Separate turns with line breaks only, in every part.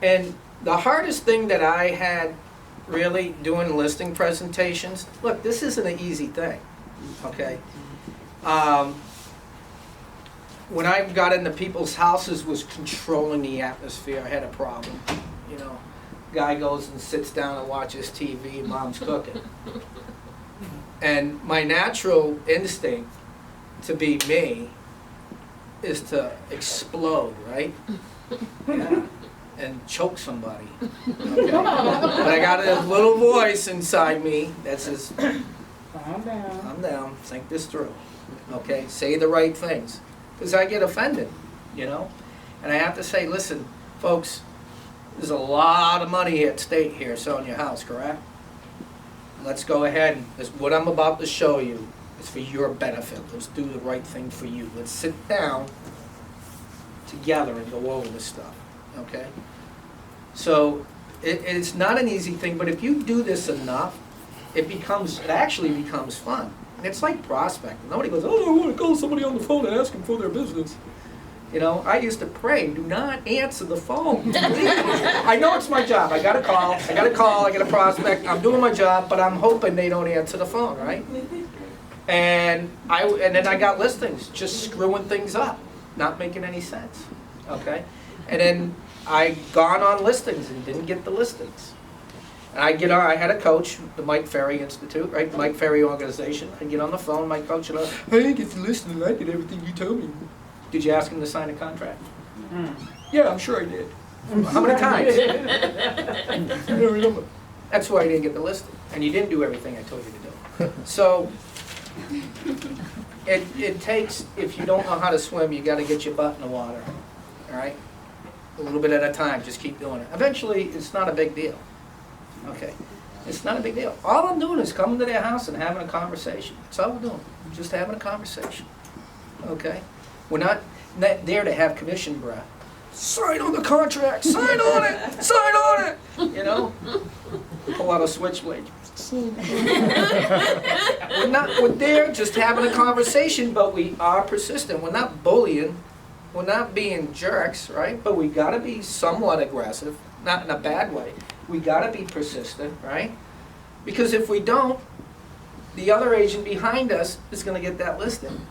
And the hardest thing that I had really doing listing presentations, look, this isn't an easy thing, okay? When I got into people's houses was controlling the atmosphere. I had a problem, you know. Guy goes and sits down and watches TV, mom's cooking. And my natural instinct to be me is to explode, right? Yeah. And choke somebody. Okay? But I got a little voice inside me that says,
Calm down.
calm down, think this through. Okay, say the right things. Because I get offended, you know? And I have to say, listen, folks, there's a lot of money at stake here selling your house, correct? Let's go ahead and what I'm about to show you is for your benefit. Let's do the right thing for you. Let's sit down together and go over this stuff, okay? So it's not an easy thing, but if you do this enough, it actually becomes fun. And it's like prospecting. Nobody goes, oh, I want to call somebody on the phone and ask them for their business. You know, I used to pray, do not answer the phone. I know it's my job. I got to call, I got to prospect. I'm doing my job, but I'm hoping they don't answer the phone, right? And then I got listings, just screwing things up, not making any sense, okay? And then I gone on listings and didn't get the listings. And I had a coach, the Mike Ferry Institute, right? Mike Ferry organization. I get on the phone, my coach, and I didn't get the listing, I did everything you told me. Did you ask him to sign a contract? Yeah, I'm sure I did. How many times? I don't remember. That's why I didn't get the listing. And you didn't do everything I told you to do. So, it takes, if you don't know how to swim, you got to get your butt in the water, all right? A little bit at a time, just keep doing it. Eventually, it's not a big deal, okay? It's not a big deal. All I'm doing is coming to their house and having a conversation. That's all we're doing, just having a conversation, okay? We're not there to have commission breath. Sign on the contract, sign on it, sign on it, you know? Pull out a switchblade. We're there just having a conversation, but we are persistent. We're not bullying. We're not being jerks, right? But we gotta be somewhat aggressive, not in a bad way. We gotta be persistent, right? Because if we don't, the other agent behind us is gonna get that listing.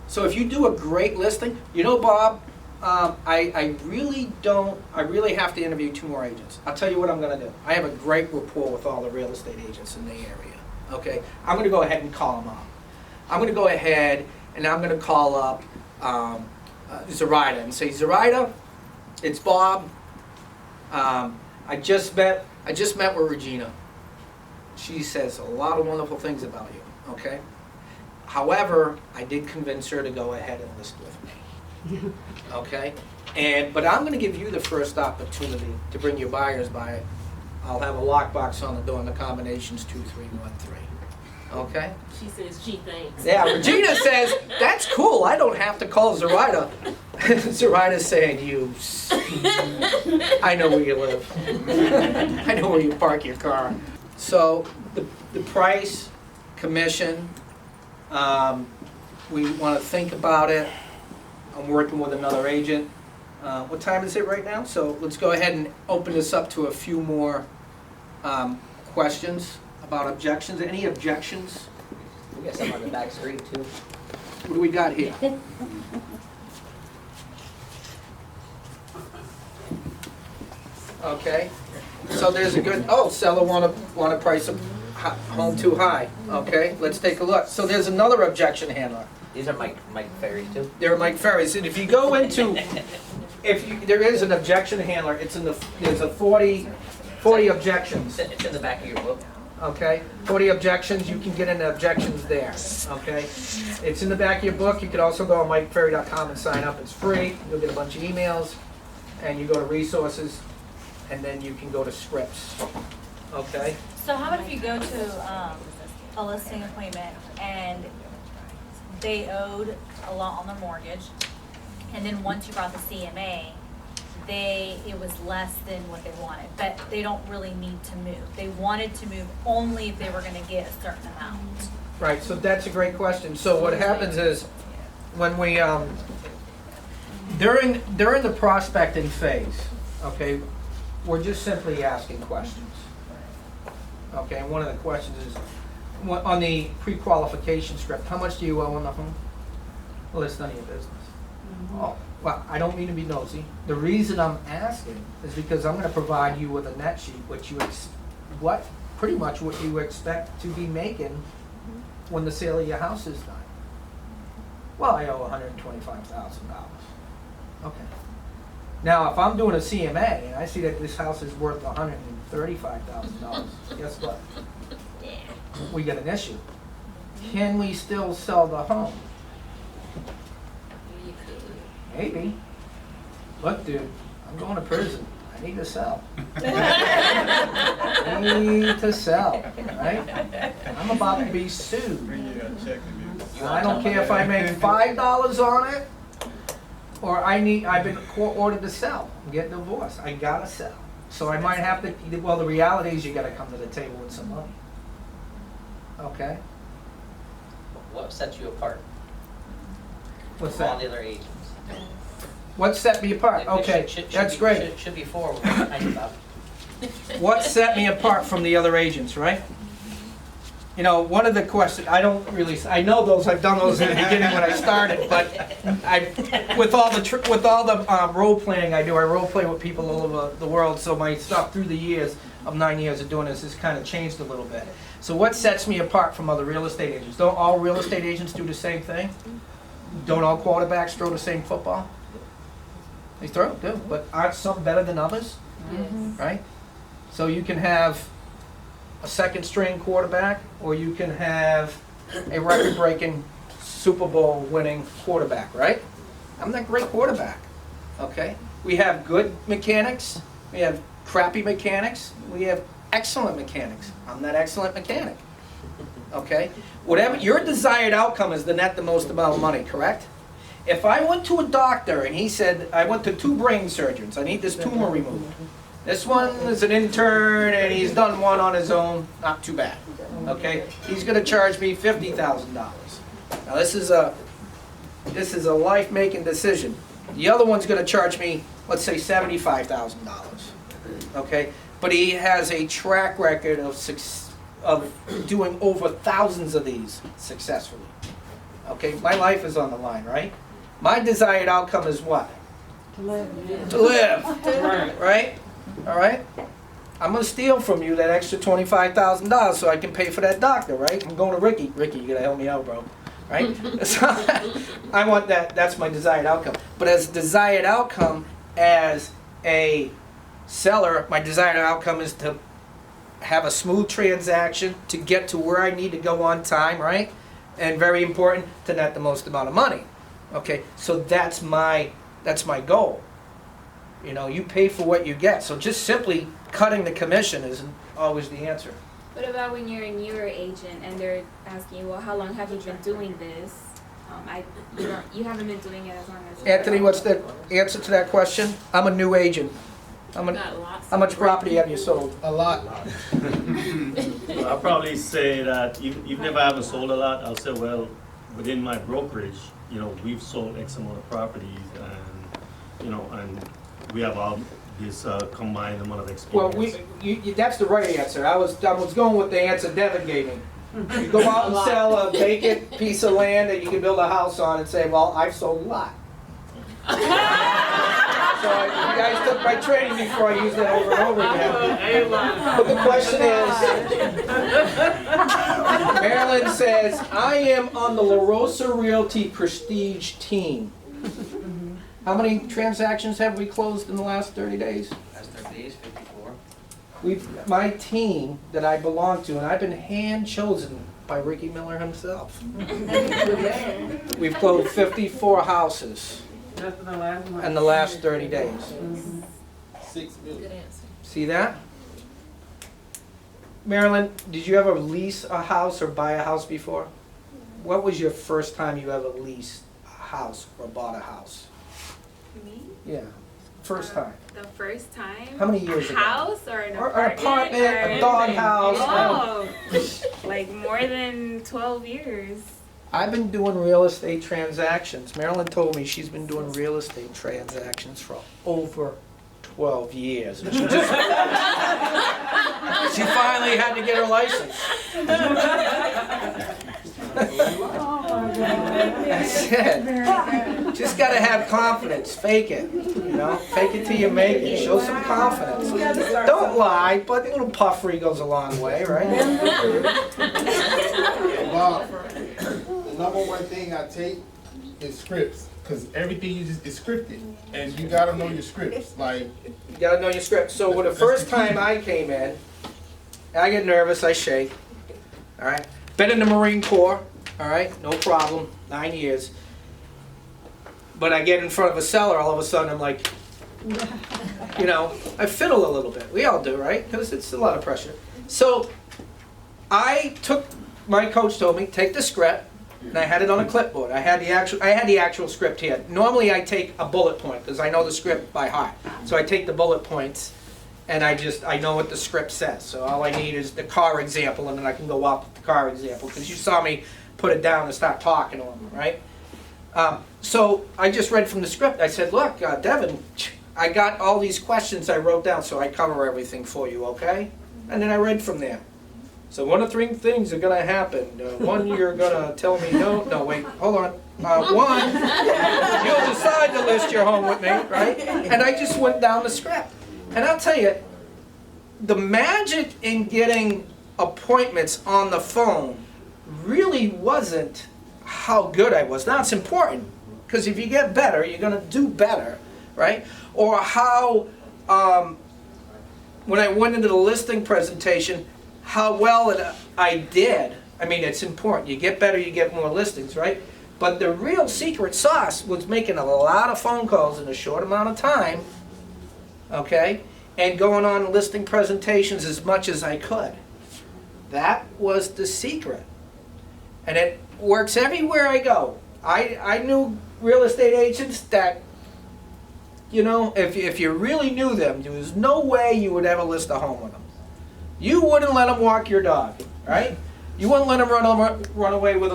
So if you do a great listing, you know, Bob, I really have to interview 2 more agents. I'll tell you what I'm gonna do. I have a great rapport with all the real estate agents in the area, okay? I'm gonna go ahead and call them up. I'm gonna go ahead and I'm gonna call up Zoraida and say, Zoraida, it's Bob. I just met with Regina. She says a lot of wonderful things about you, okay? However, I did convince her to go ahead and list with me, okay? But I'm gonna give you the first opportunity to bring your buyers by. I'll have a lockbox on the door and the combination's 2313, okay?
She says she thinks.
Yeah, Regina says, that's cool, I don't have to call Zoraida. Zoraida's saying, I know where you live. I know where you park your car. So the price, commission, we want to think about it. I'm working with another agent. What time is it right now? So let's go ahead and open this up to a few more questions about objections. Any objections?
We got some on the back street too.
What do we got here? Okay. So there's a good, seller want to price a home too high. Okay, let's take a look. So there's another objection handler.
These are Mike Ferries too.
They're Mike Ferries. And if you go into, there is an objection handler, there's a 40 objections.
It's in the back of your book.
Okay, 40 objections, you can get into objections there, okay? It's in the back of your book. You can also go on MikeFerry.com and sign up. It's free. You'll get a bunch of emails, and you go to resources, and then you can go to scripts, okay?
So how about if you go to a listing appointment and they owed a lot on their mortgage, and then once you brought the CMA, it was less than what they wanted, but they don't really need to move. They wanted to move only if they were gonna get a certain amount.
Right, so that's a great question. So what happens is, when we, during the prospecting phase, okay, we're just simply asking questions. Okay, and one of the questions is, on the pre-qualification script, how much do you owe on the home? Well, it's none of your business. Oh, well, I don't mean to be nosy. The reason I'm asking is because I'm gonna provide you with a net sheet, pretty much what you expect to be making when the sale of your house is done. Well, I owe $125,000. Okay. Now, if I'm doing a CMA and I see that this house is worth $135,000, guess what? We got an issue. Can we still sell the home? Maybe. Look, dude, I'm going to prison. I need to sell. I need to sell, right? I'm about to be sued. I don't care if I make $5 on it, or I've been court ordered to sell. I'm getting divorced. I gotta sell. So I might have to, well, the reality is you gotta come to the table with some money. Okay?
What sets you apart
What's
from all
that?
the other agents?
What set me apart?
It
Okay,
should
that's
be-
great.
Should be four, what we're nice about.
What set me apart from the other agents, right? You know, one of the questions, I know those, I've done those in the beginning when I started, but with all the role playing I do, I role play with people all over the world, so my stuff through the years of 9 years of doing this has kind of changed a little bit. So what sets me apart from other real estate agents? Don't all real estate agents do the same thing? Don't all quarterbacks throw the same football? They throw it, do, but aren't some better than others? Right? So you can have a second string quarterback, or you can have a record-breaking Super Bowl winning quarterback, right? I'm that great quarterback, okay? We have good mechanics, we have crappy mechanics, we have excellent mechanics. I'm that excellent mechanic, okay? Whatever, your desired outcome is to net the most amount of money, correct? If I went to a doctor and he said, I went to 2 brain surgeons, I need this tumor removed. This one is an intern and he's done one on his own, not too bad, okay? He's gonna charge me $50,000. Now this is a life-making decision. The other one's gonna charge me, let's say $75,000, okay? But he has a track record of doing over thousands of these successfully, okay? My life is on the line, right? My desired outcome is what?
To live.
To live, right? All right? I'm gonna steal from you that extra $25,000 so I can pay for that doctor, right? I'm going to Ricky. Ricky, you gotta help me out, bro. Right? So, I want that, that's my desired outcome. But as desired outcome, as a seller, my desired outcome is to have a smooth transaction, to get to where I need to go on time, right? And very important, to net the most amount of money. Okay, so that's my goal. You know, you pay for what you get. So just simply cutting the commission isn't always the answer.
What about when you're a newer agent and they're asking you, well, how long have you been doing this? You haven't been doing it as long as...
Anthony, what's the answer to that question? I'm a new agent. How much property have you sold?
A lot.
I'll probably say that even if I haven't sold a lot, I'll say, well, within my brokerage, you know, we've sold X amount of properties, and you know, and we have all this combined amount of
Well,
experience.
that's the right answer. I was going with the answer Devin gave me. You go out and sell a vacant piece of land that you can build a house on and say, well, I've sold a lot. So you guys took my training before I used it over and over again. But the question is, Marilyn says, I am on the La Rosa Realty Prestige team. How many transactions have we closed in the last 30 days?
That's 30 days, 54.
My team that I belong to, and I've been hand chosen by Ricky Miller himself. We've closed 54 houses
Just in the last month.
in the last 30 days.
6 million.
See that? Marilyn, did you ever lease a house or buy a house before? What was your first time you ever leased a house or bought a house?
Me?
Yeah, first time.
The first time?
How many years
A
ago?
house or an
Or
apartment?
an apartment, a dog house.
Oh, like more than 12 years.
I've been doing real estate transactions. Marilyn told me she's been doing real estate transactions for over 12 years. And she finally had to get her license. That's it. Just gotta have confidence. Fake it. You know, fake it till you make it. Show some confidence. Don't lie, but a little puffery goes a long way, right?
Bob, the number one thing I take is scripts, because everything is scripted, and you gotta know your scripts. Like,
You gotta know your script. So when the first time I came in, I get nervous, I shake. All right. Been in the Marine Corps. All right, no problem. 9 years. But I get in front of a seller, all of a sudden I'm like, you know, I fiddle a little bit. We all do, right? Because it's a lot of pressure. So my coach told me, take the script, and I had it on a clipboard. I had the actual script here. Normally I take a bullet point because I know the script by heart. So I take the bullet points and I know what the script says. So all I need is the car example, and then I can go off with the car example because you saw me put it down and start talking to them, right? So I just read from the script. I said, look, Devin, I got all these questions I wrote down, so I cover everything for you, okay? And then I read from there. So one of three things are gonna happen. One, you're gonna tell me no, wait, hold on. One, you'll decide to list your home with me, right? And I just went down the script. And I'll tell you, the magic in getting appointments on the phone really wasn't how good I was. Now it's important, because if you get better, you're gonna do better, right? Or how, when I went into the listing presentation, how well I did. I mean, it's important. You get better, you get more listings, right? But the real secret sauce was making a lot of phone calls in a short amount of time, okay? And going on listing presentations as much as I could. That was the secret. And it works everywhere I go. I knew real estate agents that, you know, if you really knew them, there was no way you would ever list a home with them. You wouldn't let them walk your dog, right? You wouldn't let them run away with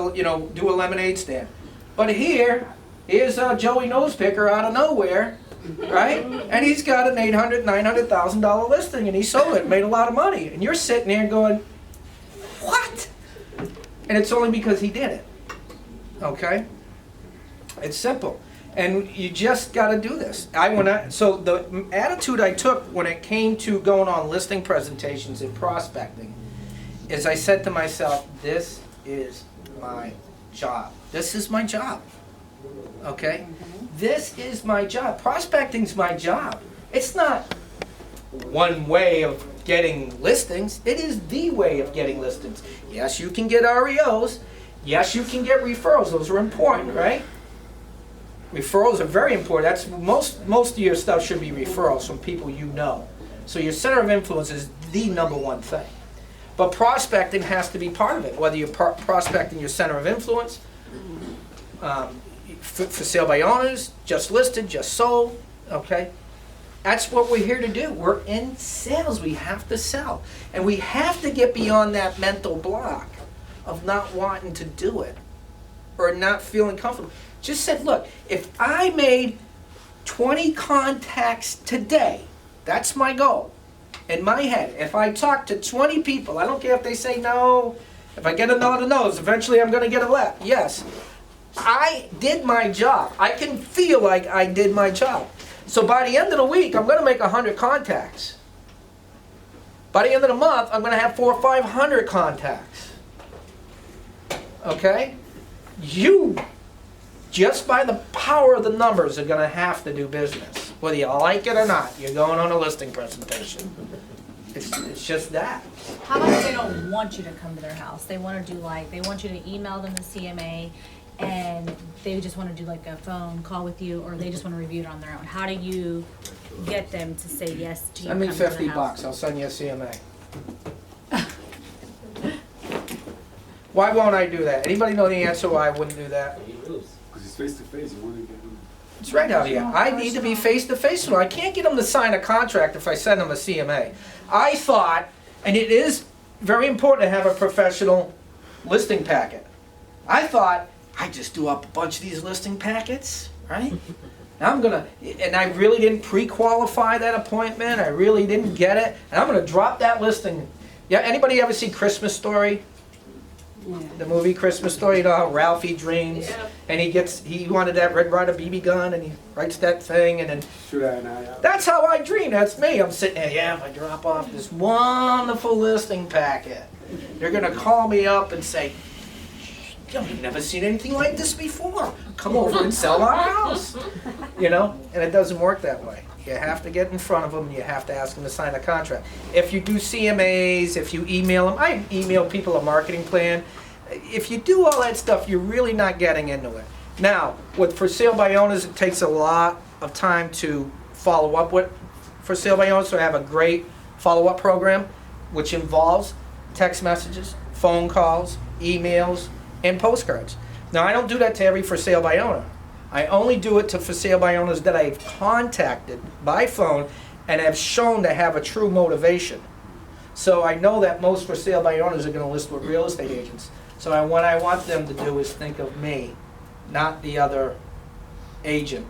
do a lemonade stand. But here's Joey Nosepicker out of nowhere, right? And he's got an $800,000-$900,000 listing, and he sold it, and made a lot of money. And you're sitting there going, what? And it's only because he did it, okay? It's simple. And you just got to do this. So the attitude I took when it came to going on listing presentations and prospecting is I said to myself, this is my job. This is my job, okay? This is my job. Prospecting's my job. It's not one way of getting listings. It is the way of getting listings. Yes, you can get REOs. Yes, you can get referrals. Those are important, right? Referrals are very important. That's most of your stuff should be referrals from people you know. So your center of influence is the number one thing. But prospecting has to be part of it. Whether you're prospecting your center of influence, for sale by owners, just listed, just sold, okay? That's what we're here to do. We're in sales. We have to sell. And we have to get beyond that mental block of not wanting to do it or not feeling comfortable. Just said, look, if I made 20 contacts today, that's my goal in my head. If I talk to 20 people, I don't care if they say no, if I get a lot of no's, eventually I'm going to get a left. Yes, I did my job. I can feel like I did my job. So by the end of the week, I'm going to make 100 contacts. By the end of the month, I'm going to have 400 or 500 contacts. Okay? You, just by the power of the numbers, are going to have to do business. Whether you like it or not, you're going on a listing presentation. It's just that.
How about if they don't want you to come to their house? They want to do they want you to email them the CMA, and they just want to do like a phone call with you, or they just want to review it on their own. How do you get them to say yes to you
Send me
coming to their
$50.
house?
I'll send you a CMA. Why won't I do that? Anybody know the answer why I wouldn't do that?
You lose.
because it's face to face, you want to get them.
It's right out here. I need to be face to face with them. I can't get them to sign a contract if I send them a CMA. I thought, and it is very important to have a professional listing packet. I thought, I just do up a bunch of these listing packets, right? And I'm gonna, and I really didn't pre-qualify that appointment, I really didn't get it, and I'm gonna drop that listing. Yeah, anybody ever see Christmas Story?
Yeah.
The movie Christmas Story, you know how Ralphie dreams, and he wanted that Red Ryder BB gun, and he writes that thing, and then
Shoot that an eye out.
that's how I dream. That's me. I'm sitting there. Yeah, if I drop off this wonderful listing packet, they're gonna call me up and say, "Yo, you've never seen anything like this before. Come over and sell our house." You know, and it doesn't work that way. You have to get in front of them. You have to ask them to sign a contract. If you do CMAs, if you email them, I email people a marketing plan. If you do all that stuff, you're really not getting into it. Now, with for sale by owners, it takes a lot of time to follow up with for sale by owners. So I have a great follow-up program, which involves text messages, phone calls, emails, and postcards. Now, I don't do that to every for sale by owner. I only do it to for sale by owners that I've contacted by phone and have shown to have a true motivation. So I know that most for sale by owners are going to list with real estate agents. So what I want them to do is think of me, not the other agent